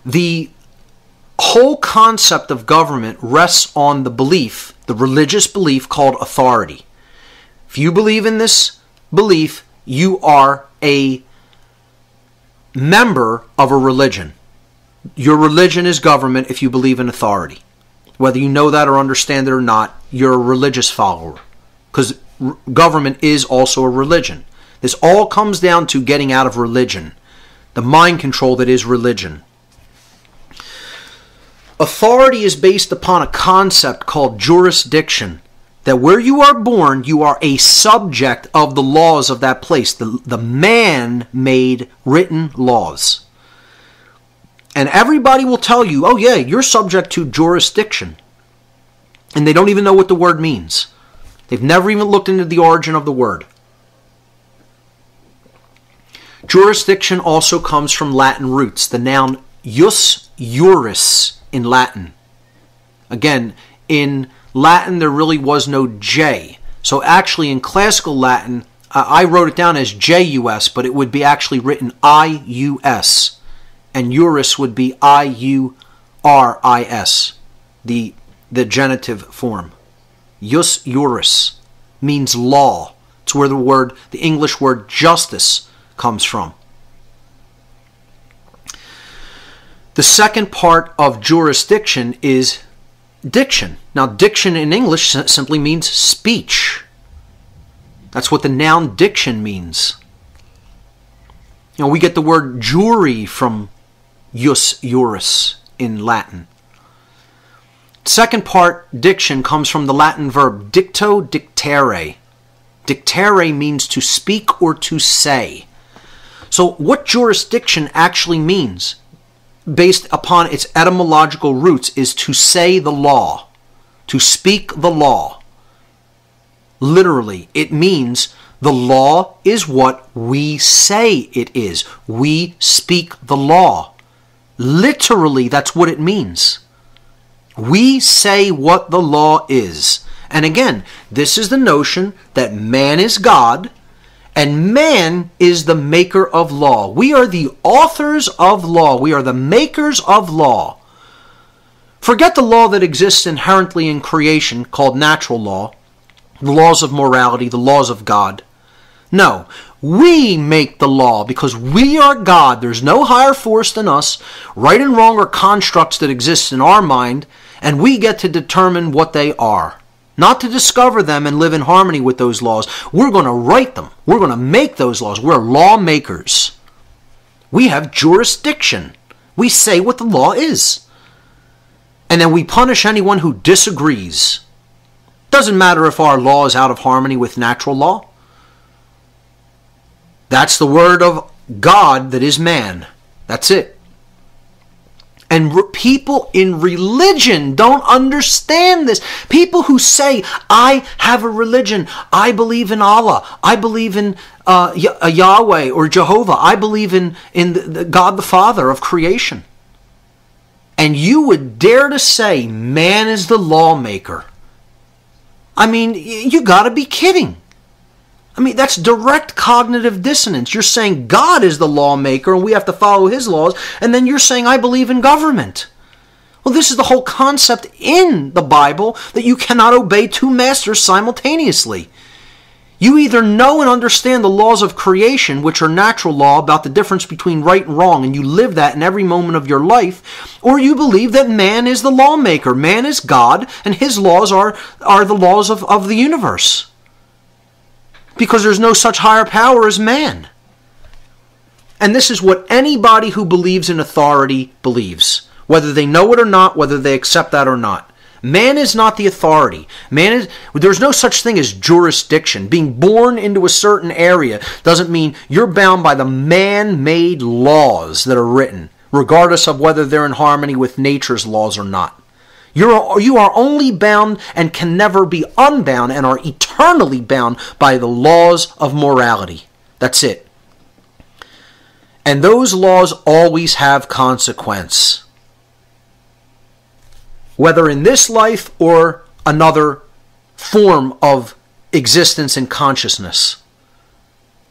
The whole concept of government rests on the belief, the religious belief called authority. If you believe in this belief, you are a member of a religion. Your religion is government if you believe in authority. Whether you know that or understand it or not, you're a religious follower. Because government is also a religion. This all comes down to getting out of religion. The mind control that is religion. Authority is based upon a concept called jurisdiction. That where you are born, you are a subject of the laws of that place. The man-made written laws. And everybody will tell you, oh yeah, you're subject to jurisdiction. And they don't even know what the word means. They've never even looked into the origin of the word. Jurisdiction also comes from Latin roots. The noun jus juris in Latin. Again, in Latin there really was no J. So actually in classical Latin, I wrote it down as J-U-S, but it would be actually written I-U-S. And juris would be I-U-R-I-S, the genitive form. Jus juris means law. It's where the English word justice comes from. The second part of jurisdiction is diction. Now, diction in English simply means speech. That's what the noun diction means. You know, we get the word jury from jus juris in Latin. Second part, diction, comes from the Latin verb dicto dictere. Dictere means to speak or to say. So what jurisdiction actually means, based upon its etymological roots, is to say the law, to speak the law. Literally, it means the law is what we say it is. We speak the law. Literally, that's what it means. We say what the law is. And again, this is the notion that man is God and man is the maker of law. We are the authors of law. We are the makers of law. Forget the law that exists inherently in creation called natural law, the laws of morality, the laws of God. No, we make the law because we are God. There's no higher force than us. Right and wrong are constructs that exist in our mind, and we get to determine what they are. Not to discover them and live in harmony with those laws. We're going to write them. We're going to make those laws. We're lawmakers. We have jurisdiction. We say what the law is. And then we punish anyone who disagrees. Doesn't matter if our law is out of harmony with natural law. That's the word of God that is man. That's it. And people in religion don't understand this. People who say, I have a religion. I believe in Allah. I believe in Yahweh or Jehovah. I believe in the God the Father of creation. And you would dare to say man is the lawmaker. I mean, you got to be kidding. I mean, that's direct cognitive dissonance. You're saying God is the lawmaker and we have to follow his laws, and then you're saying I believe in government. Well, this is the whole concept in the Bible, that you cannot obey two masters simultaneously. You either know and understand the laws of creation, which are natural law, about the difference between right and wrong, and you live that in every moment of your life, or you believe that man is the lawmaker. Man is God, and his laws are the laws of the universe. Because there's no such higher power as man. And this is what anybody who believes in authority believes. Whether they know it or not, whether they accept that or not. Man is not the authority. There's no such thing as jurisdiction. Being born into a certain area doesn't mean you're bound by the man-made laws that are written, regardless of whether they're in harmony with nature's laws or not. You are only bound and can never be unbound and are eternally bound by the laws of morality. That's it. And those laws always have consequence. Whether in this life or another form of existence and consciousness.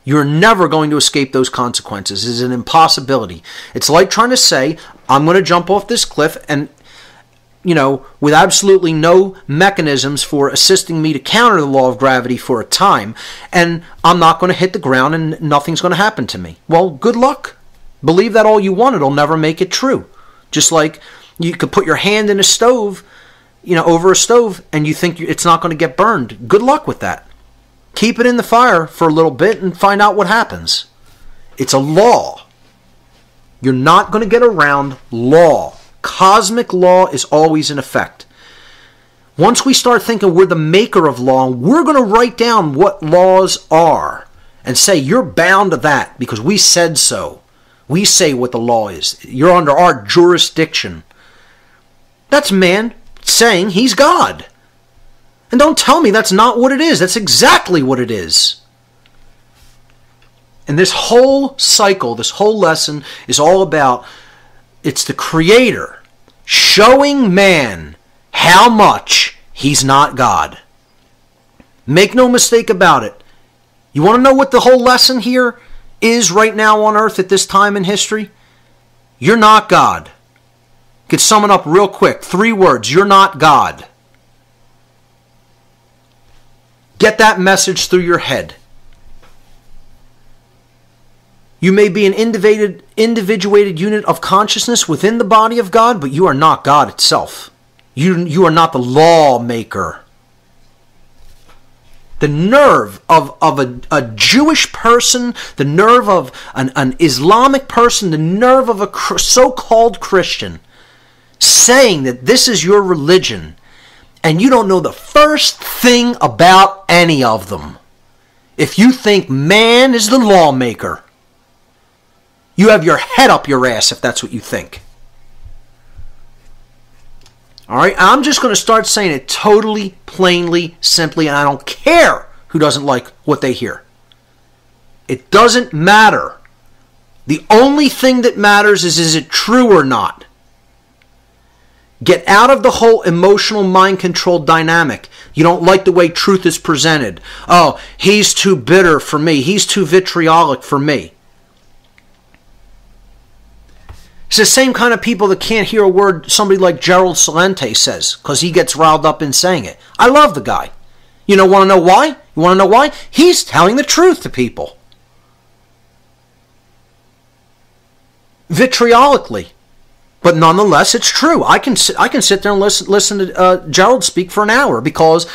You're never going to escape those consequences. It is an impossibility. It's like trying to say, I'm going to jump off this cliff and, with absolutely no mechanisms for assisting me to counter the law of gravity for a time, and I'm not going to hit the ground and nothing's going to happen to me. Well, good luck. Believe that all you want, it'll never make it true. Just like you could put your hand in a stove, over a stove, and you think it's not going to get burned. Good luck with that. Keep it in the fire for a little bit and find out what happens. It's a law. You're not going to get around law. Cosmic law is always in effect. Once we start thinking we're the maker of law, we're going to write down what laws are and say you're bound to that because we said so. We say what the law is. You're under our jurisdiction. That's man saying he's God. And don't tell me that's not what it is. That's exactly what it is. And this whole cycle, this whole lesson is all about, it's the Creator showing man how much he's not God. Make no mistake about it. You want to know what the whole lesson here is right now on earth at this time in history? You're not God. Could sum it up real quick. 3 words. You're not God. Get that message through your head. You may be an individuated unit of consciousness within the body of God, but you are not God itself. You are not the lawmaker. The nerve of a Jewish person, the nerve of an Islamic person, the nerve of a so-called Christian saying that this is your religion and you don't know the first thing about any of them. If you think man is the lawmaker, you have your head up your ass if that's what you think. All right, I'm just going to start saying it totally, plainly, simply, and I don't care who doesn't like what they hear. It doesn't matter. The only thing that matters is it true or not? Get out of the whole emotional mind control dynamic. You don't like the way truth is presented. Oh, he's too bitter for me. He's too vitriolic for me. It's the same kind of people that can't hear a word somebody like Gerald Celente says because he gets riled up in saying it. I love the guy. You want to know why? You want to know why? He's telling the truth to people. Vitriolically. But nonetheless, it's true. I can sit there and listen to Gerald speak for an hour because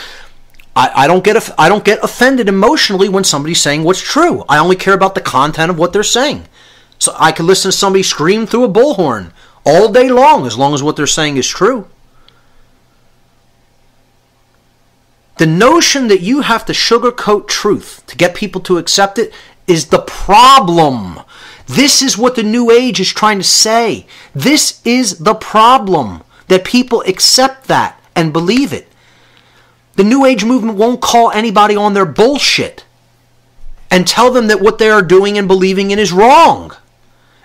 I don't get offended emotionally when somebody's saying what's true. I only care about the content of what they're saying. So I can listen to somebody scream through a bullhorn all day long as what they're saying is true. The notion that you have to sugarcoat truth to get people to accept it is the problem. This is what the New Age is trying to say. This is the problem, that people accept that and believe it. The New Age movement won't call anybody on their bullshit and tell them that what they are doing and believing in is wrong.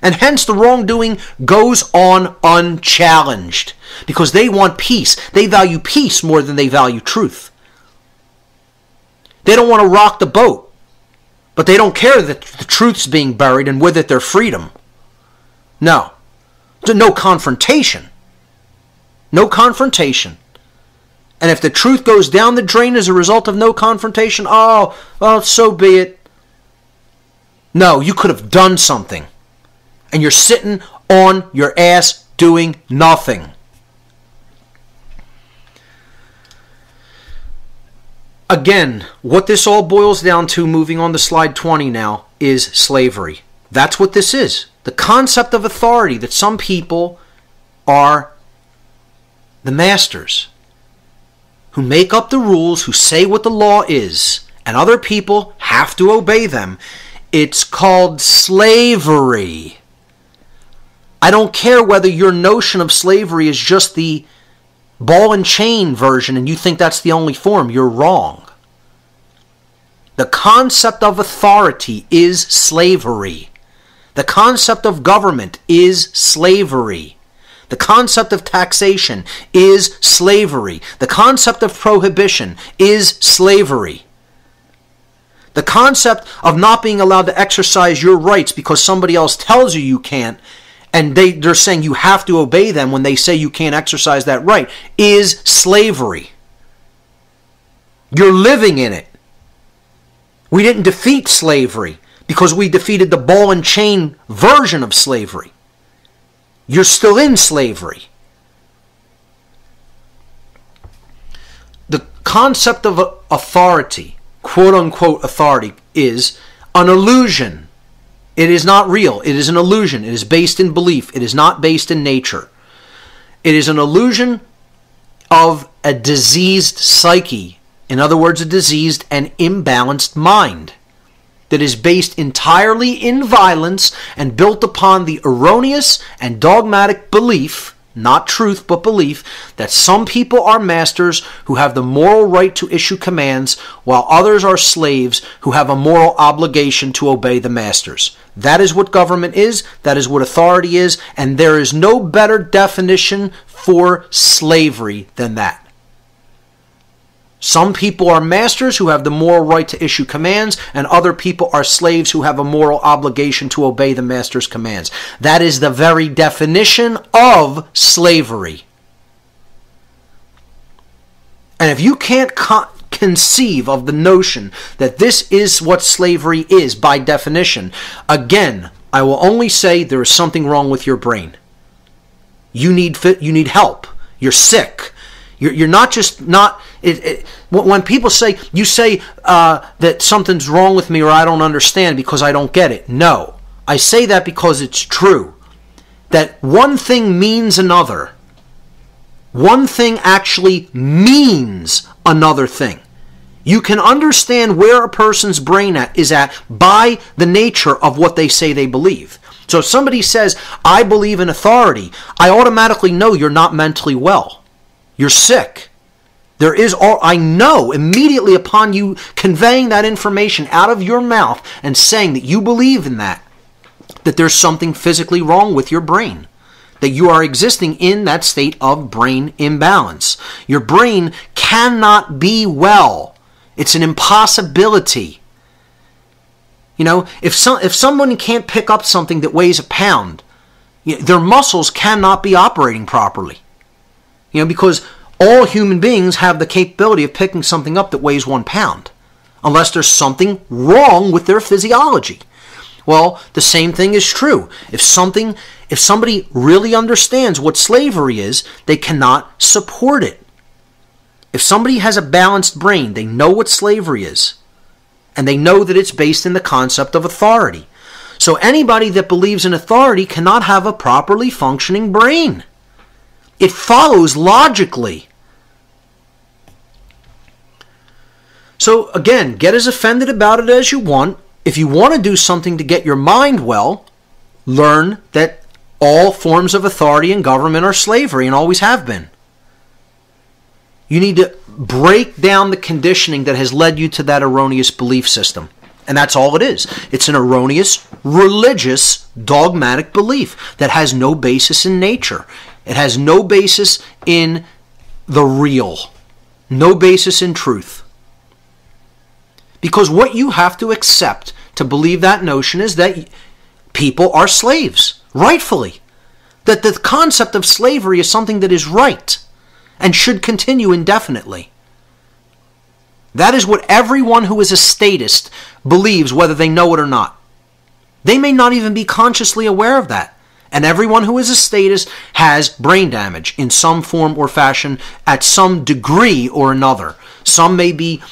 And hence the wrongdoing goes on unchallenged because they want peace. They value peace more than they value truth. They don't want to rock the boat, but they don't care that the truth's being buried and with it their freedom. No. No confrontation. No confrontation. And if the truth goes down the drain as a result of no confrontation, oh, well, so be it. No, you could have done something. And you're sitting on your ass doing nothing. Again, what this all boils down to, moving on to slide 20 now, is slavery. That's what this is. The concept of authority, that some people are the masters who make up the rules, who say what the law is, and other people have to obey them. It's called slavery. I don't care whether your notion of slavery is just the ball and chain version and you think that's the only form. You're wrong. The concept of authority is slavery. The concept of government is slavery. The concept of taxation is slavery. The concept of prohibition is slavery. The concept of not being allowed to exercise your rights because somebody else tells you you can't, and they're saying you have to obey them when they say you can't exercise that right, is slavery. You're living in it. We didn't defeat slavery because we defeated the ball and chain version of slavery. You're still in slavery. The concept of authority, quote unquote authority, is an illusion. It is not real. It is an illusion. It is based in belief. It is not based in nature. It is an illusion of a diseased psyche. In other words, a diseased and imbalanced mind that is based entirely in violence and built upon the erroneous and dogmatic belief, not truth but belief, that some people are masters who have the moral right to issue commands while others are slaves who have a moral obligation to obey the masters. That is what government is, that is what authority is, and there is no better definition for slavery than that. Some people are masters who have the moral right to issue commands, and other people are slaves who have a moral obligation to obey the master's commands. That is the very definition of slavery. And if you can't conceive of the notion that this is what slavery is by definition, again, I will only say there is something wrong with your brain. You need help. You're sick. You're not just not... when people say, you say that something's wrong with me or I don't understand because I don't get it. No. I say that because it's true. That one thing means another. One thing actually means another thing. You can understand where a person's brain is at by the nature of what they say they believe. So if somebody says, I believe in authority, I automatically know you're not mentally well. You're sick. I know immediately upon you conveying that information out of your mouth and saying that you believe in that there's something physically wrong with your brain. That you are existing in that state of brain imbalance. Your brain cannot be well. It's an impossibility. You know, if someone can't pick up something that weighs a pound, their muscles cannot be operating properly. Because all human beings have the capability of picking something up that weighs 1 pound, unless there's something wrong with their physiology. Well, the same thing is true. If somebody really understands what slavery is, they cannot support it. If somebody has a balanced brain, they know what slavery is, and they know that it's based in the concept of authority. So anybody that believes in authority cannot have a properly functioning brain. It follows logically. So again, get as offended about it as you want. If you want to do something to get your mind well, learn that all forms of authority and government are slavery and always have been. You need to break down the conditioning that has led you to that erroneous belief system. And that's all it is. It's an erroneous, religious, dogmatic belief that has no basis in nature. It has no basis in the real. No basis in truth. Because what you have to accept to believe that notion is that people are slaves, rightfully. That the concept of slavery is something that is right and should continue indefinitely. That is what everyone who is a statist believes, whether they know it or not. They may not even be consciously aware of that. And everyone who is a statist has brain damage in some form or fashion at some degree or another. Some may be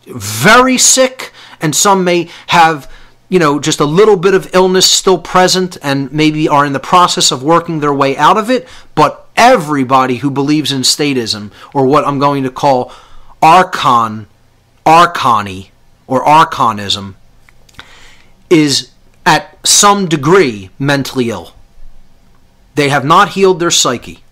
very sick, and some may have, just a little bit of illness still present and maybe are in the process of working their way out of it. But everybody who believes in statism, or what I'm going to call archony or archonism, is at some degree mentally ill. They have not healed their psyche.